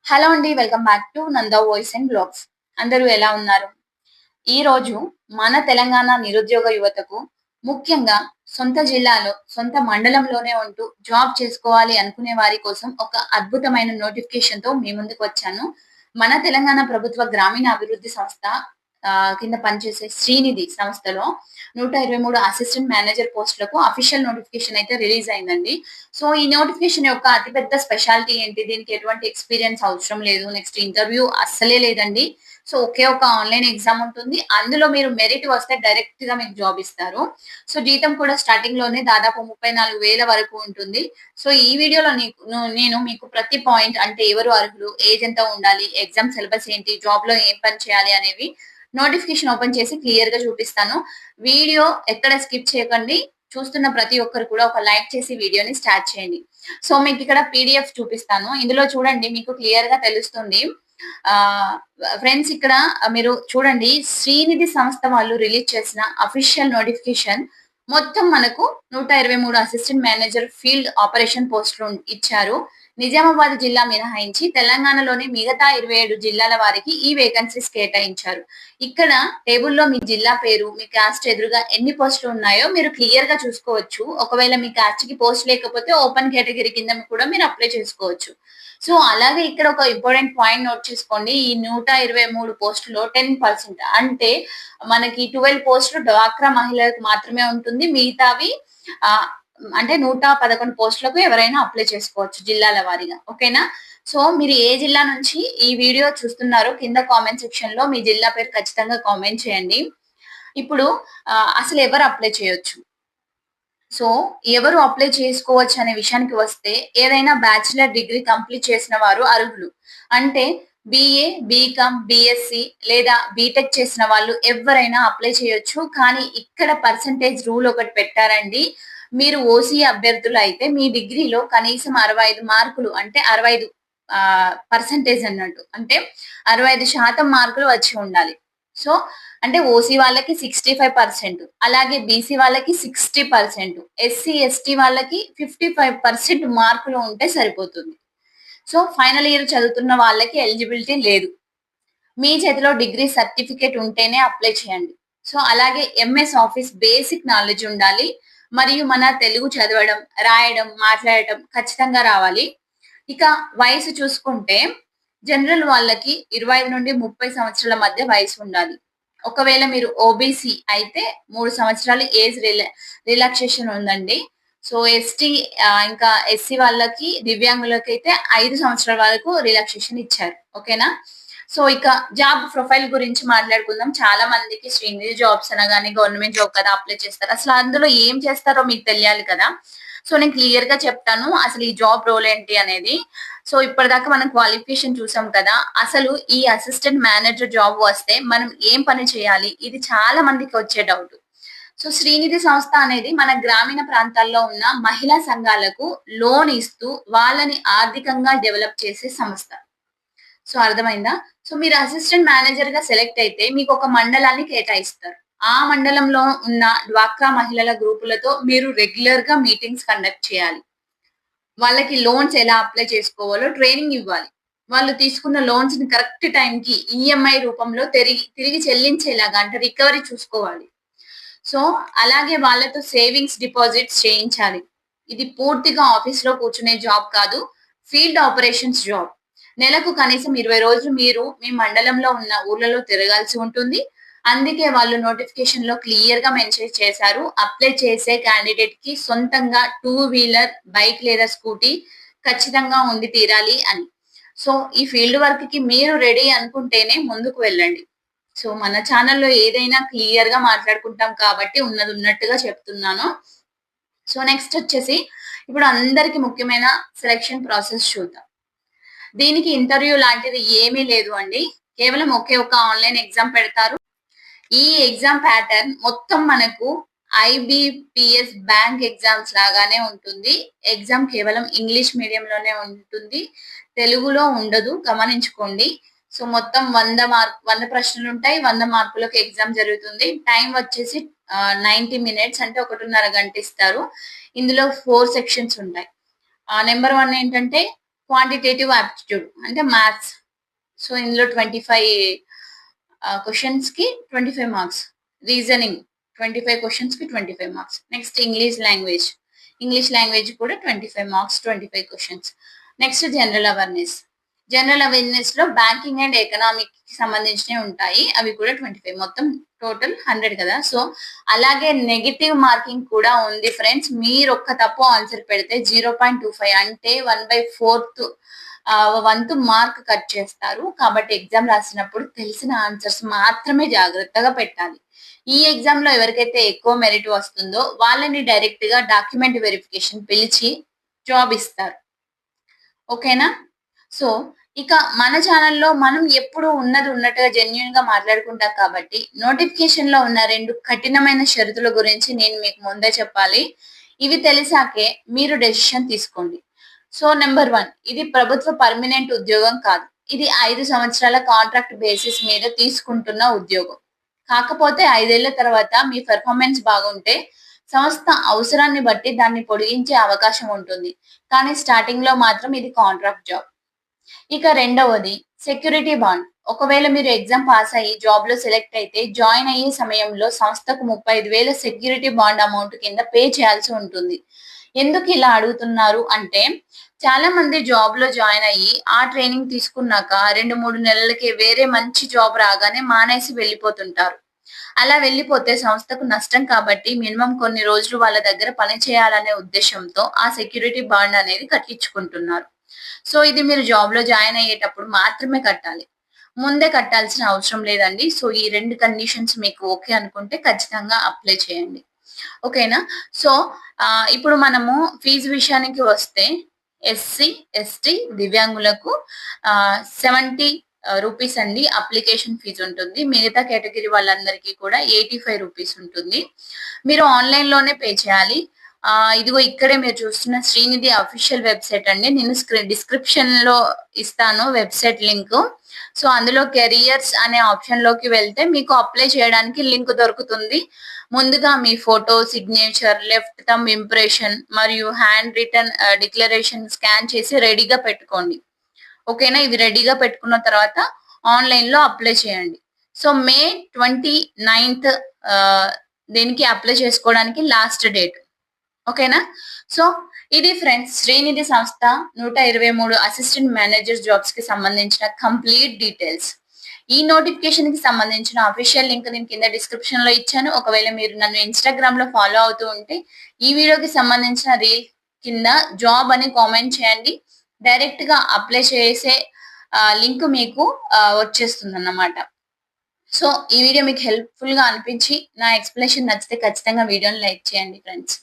Hello అండి. Welcome back to Nanda voice and blogs. అందరూ ఎలా ఉన్నారు? ఈరోజు మన తెలంగాణ నిరుద్యోగ యువతకు ముఖ్యంగా సొంత జిల్లాలో, సొంత మండలంలోనే ఉంటూ జాబ్ చేసుకోవాలి అనుకునే వారి కోసం ఒక అద్భుతమైన నోటిఫికేషన్‌తో మీ ముందుకొచ్చాను. మన తెలంగాణ ప్రభుత్వ గ్రామీణ అభివృద్ధి సంస్థ కింద పనిచేసే శ్రీనిధి సంస్థలో 123 అసిస్టెంట్ మేనేజర్ పోస్టులకు అఫీషియల్ నోటిఫికేషన్ అయితే రిలీజ్ అయిందండి. సో, ఈ నోటిఫికేషన్ యొక్క అతిపెద్ద స్పెషాలిటీ ఏంటి? దీనికి ఎటువంటి ఎక్స్‌పీరియన్స్ అవసరం లేదు. నెక్స్ట్ ఇంటర్వ్యూ అస్సలే లేదండి. సో, ఒకే ఒక ఆన్‌లైన్ ఎగ్జామ్ ఉంటుంది. అందులో మీరు మెరిట్ వస్తే డైరెక్ట్‌గా మీకు జాబ్ ఇస్తారు. సో, జీతం కూడా స్టార్టింగ్‌లోనే దాదాపు 34,000 వరకు ఉంటుంది. సో, ఈ వీడియోలో నేను మీకు ప్రతి పాయింట్ అంటే ఎవరు అర్హులు? ఏజ్ ఎంత ఉండాలి? ఎగ్జామ్ సిలబస్ ఏంటి? జాబ్‌లో ఏం పని చేయాలి? అనేవి నోటిఫికేషన్ ఓపెన్ చేసి క్లియర్‌గా చూపిస్తాను. వీడియో ఎక్కడ స్కిప్ చేయకండి. చూస్తున్న ప్రతి ఒక్కరు కూడా ఒక లైక్ చేసి వీడియోని స్టార్ట్ చేయండి. సో, మీకిక్కడ పీడీఎఫ్ చూపిస్తాను. ఇందులో చూడండి మీకు క్లియర్‌గా తెలుస్తుంది. ఆహ్, ఫ్రెండ్స్ ఇక్కడ మీరు చూడండి శ్రీనిధి సంస్థ వాళ్ళు రిలీజ్ చేసిన అఫీషియల్ నోటిఫికేషన్ మొత్తం మనకు 123 అసిస్టెంట్ మేనేజర్ ఫీల్డ్ ఆపరేషన్ పోస్టులు ఇచ్చారు. నిజామాబాద్ జిల్లా మినహాయించి తెలంగాణలోని మిగతా 27 జిల్లాల వారికి ఈ వేకెన్సీస్ కేటాయించారు. ఇక్కడ టేబుల్‌లో మీ జిల్లా పేరు, మీ కాస్ట్ ఎదురుగా ఎన్ని పోస్టులు ఉన్నాయో మీరు క్లియర్‌గా చూసుకోవచ్చు. ఒకవేళ మీ కాస్ట్‌కి పోస్ట్ లేకపోతే ఓపెన్ కేటగిరీ కింద కూడా మీరు అప్లై చేసుకోవచ్చు. సో, అలాగే ఇక్కడ ఒక ఇంపార్టెంట్ పాయింట్ నోట్ చేసుకోండి. ఈ 123 పోస్టులో 10% అంటే మనకి 12 పోస్టులు డ్వాక్రా మహిళలకు మాత్రమే ఉంటుంది. మిగతావి ఆహ్, అంటే 111 పోస్టులకు ఎవరైనా అప్లై చేసుకోవచ్చు జిల్లాల వారీగా. ఓకేనా? సో, మీరు ఏ జిల్లా నుంచి ఈ వీడియో చూస్తున్నారో కింద కామెంట్ సెక్షన్‌లో మీ జిల్లా పేరు ఖచ్చితంగా కామెంట్ చేయండి. ఇప్పుడు అసలు ఎవరు అప్లై చేయొచ్చు? సో, ఎవరు అప్లై చేసుకోవచ్చు అనే విషయానికి వస్తే, ఏదైనా బ్యాచిలర్ డిగ్రీ కంప్లీట్ చేసిన వారు అర్హులు. అంటే బీఏ, బీకామ్, బీఎస్సీ లేదా బీటెక్ చేసిన వాళ్ళు ఎవ్వరైనా అప్లై చేయొచ్చు. కానీ ఇక్కడ పర్సెంటేజ్ రూల్ ఒకటి పెట్టారండి. మీరు ఓసీ అభ్యర్థులైతే మీ డిగ్రీలో కనీసం 65 మార్కులు అంటే 65 పర్సెంటేజ్ అన్నట్టు. అంటే 65% మార్కులు వచ్చి ఉండాలి. సో, అంటే ఓసీ వాళ్ళకి 65%, అలాగే బీసీ వాళ్ళకి 60%, ఎస్సీ, ఎస్టీ వాళ్ళకి 55% మార్కులు ఉంటే సరిపోతుంది. సో, ఫైనల్ ఇయర్ చదువుతున్న వాళ్ళకి ఎలిజిబిలిటీ లేదు. మీ చేతిలో డిగ్రీ సర్టిఫికేట్ ఉంటేనే అప్లై చేయండి. సో, అలాగే ఎంఎస్ ఆఫీస్ బేసిక్ నాలెడ్జ్ ఉండాలి. మరియు మన తెలుగు చదవడం, రాయడం, మాట్లాడటం ఖచ్చితంగా రావాలి. ఇక వయసు చూసుకుంటే జనరల్ వాళ్ళకి 25-30 సంవత్సరాల మధ్య వయసు ఉండాలి. ఒకవేళ మీరు ఓబీసీ అయితే 3 సంవత్సరాలు ఏజ్ రిలాక్సేషన్ ఉందండి. సో, ఎస్టీ ఇంకా ఎస్సీ వాళ్ళకి, దివ్యాంగులకైతే 5 సంవత్సరాల వరకు రిలాక్సేషన్ ఇచ్చారు. ఓకేనా? సో, ఇక జాబ్ ప్రొఫైల్ గురించి మాట్లాడుకుందాం. చాలా మందికి శ్రీనిధి జాబ్స్ అనగానే గవర్నమెంట్ జాబ్ కదా అప్లై చేస్తారు. అసలు అందులో ఏం చేస్తారో మీకు తెలియాలి కదా! సో, నేను క్లియర్‌గా చెప్తాను. అసలు ఈ జాబ్ రోల్ ఏంటి అనేది. సో, ఇప్పటిదాకా మనం క్వాలిఫికేషన్ చూసాం కదా! అసలు ఈ అసిస్టెంట్ మేనేజర్ జాబ్ వస్తే మనం ఏం పని చేయాలి? ఇది చాలా మందికి వచ్చే డౌట్. సో, శ్రీనిధి సంస్థ అనేది మన గ్రామీణ ప్రాంతాల్లో ఉన్న మహిళా సంఘాలకు లోన్ ఇస్తూ వాళ్ళని ఆర్థికంగా డెవలప్ చేసే సంస్థ. సో, అర్థమైందా? సో, మీరు అసిస్టెంట్ మేనేజర్‌గా సెలెక్ట్ అయితే మీకొక మండలాన్ని కేటాయిస్తారు. ఆ మండలంలో ఉన్న డ్వాక్రా మహిళల గ్రూపులతో మీరు రెగ్యులర్‌గా మీటింగ్స్ కండక్ట్ చేయాలి. వాళ్ళకి లోన్స్ ఎలా అప్లై చేసుకోవాలో ట్రైనింగ్ ఇవ్వాలి. వాళ్ళు తీసుకున్న లోన్స్‌ని కరెక్ట్ టైమ్‌కి ఈఎంఐ రూపంలో తిరిగి చెల్లించేలాగా అంటే రికవరీ చూసుకోవాలి. సో, అలాగే వాళ్ళతో సేవింగ్స్ డిపాజిట్స్ చేయించాలి. ఇది పూర్తిగా ఆఫీస్‌లో కూర్చునే జాబ్ కాదు. Field operations job. నెలకు కనీసం 20 రోజులు మీరు మీ మండలంలో ఉన్న ఊర్లలో తిరగాల్సి ఉంటుంది. అందుకే వాళ్ళు నోటిఫికేషన్‌లో క్లియర్‌గా మెన్షన్ చేశారు. అప్లై చేసే క్యాండిడేట్‌కి సొంతంగా 2 వీలర్, బైక్ లేదా స్కూటీ ఖచ్చితంగా ఉండి తీరాలి అని. సో, ఈ ఫీల్డ్ వర్క్‌కి మీరు రెడీ అనుకుంటేనే ముందుకు వెళ్ళండి. సో, మన ఛానెల్‌లో ఏదైనా క్లియర్‌గా మాట్లాడుకుంటాం కాబట్టి ఉన్నదున్నట్టుగా చెప్తున్నాను. సో, నెక్స్ట్ వచ్చేసి ఇప్పుడు అందరికి ముఖ్యమైన సెలక్షన్ ప్రాసెస్ చూద్దాం. దీనికి ఇంటర్వ్యూ లాంటిది ఏమీ లేదు అండి. కేవలం ఒకే ఒక ఆన్‌లైన్ ఎగ్జామ్ పెడతారు. ఈ ఎగ్జామ్ ప్యాటర్న్ మొత్తం మనకు ఐబీపీఎస్ బ్యాంక్ ఎగ్జామ్స్ లాగానే ఉంటుంది. ఎగ్జామ్ కేవలం ఇంగ్లీష్ మీడియంలోనే ఉంటుంది. తెలుగులో ఉండదు గమనించుకోండి. సో, మొత్తం 100 ప్రశ్నలుంటాయి. 100 మార్కులకు ఎగ్జామ్ జరుగుతుంది. టైం వచ్చేసి 90 మినిట్స్ అంటే 1.5 గంట ఇస్తారు. ఇందులో 4 సెక్షన్స్ ఉంటాయి. నంబర్ 1 ఏంటంటే క్వాంటిటేటివ్ ఆప్టిట్యూడ్ అంటే మ్యాథ్స్. సో ఇందులో 25 క్వశ్చన్స్ కి 25 మార్క్స్. రీజనింగ్ 25 క్వశ్చన్స్ కి 25 మార్క్స్. నెక్స్ట్ ఇంగ్లీష్ లాంగ్వేజ్ కూడా 25 marks, 25 questions. Next general awareness లో బ్యాంకింగ్ అండ్ ఎకనామిక్ కి సంబంధించినవి ఉంటాయి, అవి కూడా 25. మొత్తం టోటల్ 100 కదా. సో అలాగే నెగటివ్ మార్కింగ్ కూడా ఉంది ఫ్రెండ్స్. మీరు ఒక్క తప్పు ఆన్సర్ పెడితే 0.25 అంటే 1/4 వంతు మార్క్ కట్ చేస్తారు. కాబట్టి ఎగ్జామ్ రాసినప్పుడు తెలిసిన ఆన్సర్స్ మాత్రమే జాగ్రత్తగా పెట్టాలి. ఈ ఎగ్జామ్ లో ఎవరికైతే ఎక్కువ మెరిట్ వస్తుందో వాళ్ళని డైరెక్ట్ గా డాక్యుమెంట్ వెరిఫికేషన్ పిలిచి జాబ్ ఇస్తారు. ఓకేనా. సో ఇక మన ఛానల్లో మనం ఎప్పుడు ఉన్నది ఉన్నట్టుగా జెన్యున్ గా మాట్లాడుకుంటాం కాబట్టి నోటిఫికేషన్ లో ఉన్న 2 కఠినమైన షరతుల గురించి నేను మీకు ముందే చెప్పాలి. ఇవి తెలిసాకే మీరు డెసిషన్ తీసుకోండి. సో నెంబర్ 1, ఇది ప్రభుత్వ పర్మనెంట్ ఉద్యోగం కాదు. ఇది 5 సంవత్సరాల కాంట్రాక్ట్ బేసిస్ మీద తీసుకుంటున్న ఉద్యోగం. కాకపోతే 5 ఏళ్ల తర్వాత మీ పెర్ఫార్మెన్స్ బాగుంటే సంస్థ అవసరాన్ని బట్టి దాన్ని పొడిగించే అవకాశం ఉంటుంది. కానీ స్టార్టింగ్ లో మాత్రం ఇది కాంట్రాక్ట్ జాబ్. ఇక రెండవది సెక్యూరిటీ బాండ్. ఒకవేళ మీరు ఎగ్జామ్ పాస్ అయ్యి జాబ్ లో సెలెక్ట్ అయితే జాయిన్ అయ్యే సమయంలో సంస్థకు 35,000 సెక్యూరిటీ బాండ్ అమౌంట్ కింద పే చేయాల్సి ఉంటుంది. ఎందుకు ఇలా అడుగుతున్నారు అంటే చాలా మంది జాబ్ లో జాయిన్ అయ్యి ఆ ట్రైనింగ్ తీసుకున్నాక 2-3 నెలలకే వేరే మంచి జాబ్ రాగానే మానేసి వెళ్ళిపోతుంటారు. అలా వెళ్ళిపోతే సంస్థకు నష్టం కాబట్టి మినిమం కొన్ని రోజులు వాళ్ళ దగ్గర పని చేయాలనే ఉద్దేశంతో ఆ సెక్యూరిటీ బాండ్ అనేది కట్టించుకుంటున్నారు. సో ఇది మీరు జాబ్ లో జాయిన్ అయ్యేటప్పుడు మాత్రమే కట్టాలి, ముందే కట్టాల్సిన అవసరం లేదండి. సో ఈ 2 కండిషన్స్ మీకు ఓకే అనుకుంటే ఖచ్చితంగా అప్లై చేయండి. ఓకేనా. సో ఇప్పుడు మనము ఫీజు విషయానికి వస్తే ఎస్సీ, ఎస్టీ, దివ్యాంగులకు 70 రూపీస్ అండి అప్లికేషన్ ఫీజు ఉంటుంది. మిగతా కేటగిరీ వాళ్ళందరికీ కూడా 85 రూపీస్ ఉంటుంది. మీరు ఆన్లైన్ లోనే పే చేయాలి. ఇదిగో ఇక్కడే మీరు చూస్తున్న శ్రీనిధి అఫీషియల్ వెబ్సైట్ అండి. నేను డిస్క్రిప్షన్ లో ఇస్తాను వెబ్సైట్ లింక్. సో అందులో కెరియర్స్ అనే ఆప్షన్ లోకి వెళ్తే మీకు అప్లై చేయడానికి లింక్ దొరుకుతుంది. ముందుగా మీ photo, signature, left thumb impression మరియు హ్యాండ్ రిటన్ డిక్లరేషన్ స్కాన్ చేసి రెడీగా పెట్టుకోండి. ఓకేనా. ఇవి రెడీగా పెట్టుకున్న తర్వాత ఆన్లైన్ లో అప్లై చేయండి. సో May 29th దీనికి అప్లై చేసుకోవడానికి లాస్ట్ డేట్. ఓకేనా. సో ఇది ఫ్రెండ్స్ శ్రీనిధి సంస్థ 123 అసిస్టెంట్ మేనేజర్ జాబ్స్ కి సంబంధించిన కంప్లీట్ డీటెయిల్స్. ఈ నోటిఫికేషన్ కి సంబంధించిన అఫీషియల్ లింక్ నేను కింద డిస్క్రిప్షన్ లో ఇచ్చాను. ఒకవేళ మీరు నన్ను ఇన్స్టాగ్రామ్ లో ఫాలో అవుతూ ఉంటే ఈ వీడియోకి సంబంధించిన రీల్ కింద జాబ్ అని కామెంట్ చేయండి. డైరెక్ట్ గా అప్లై చేసే లింక్ మీకు వచ్చేస్తుంది అన్నమాట. సో ఈ వీడియో మీకు హెల్ప్ఫుల్ గా అనిపించి నా ఎక్స్ప్లెనేషన్ నచ్చితే ఖచ్చితంగా వీడియోని లైక్ చేయండి ఫ్రెండ్స్.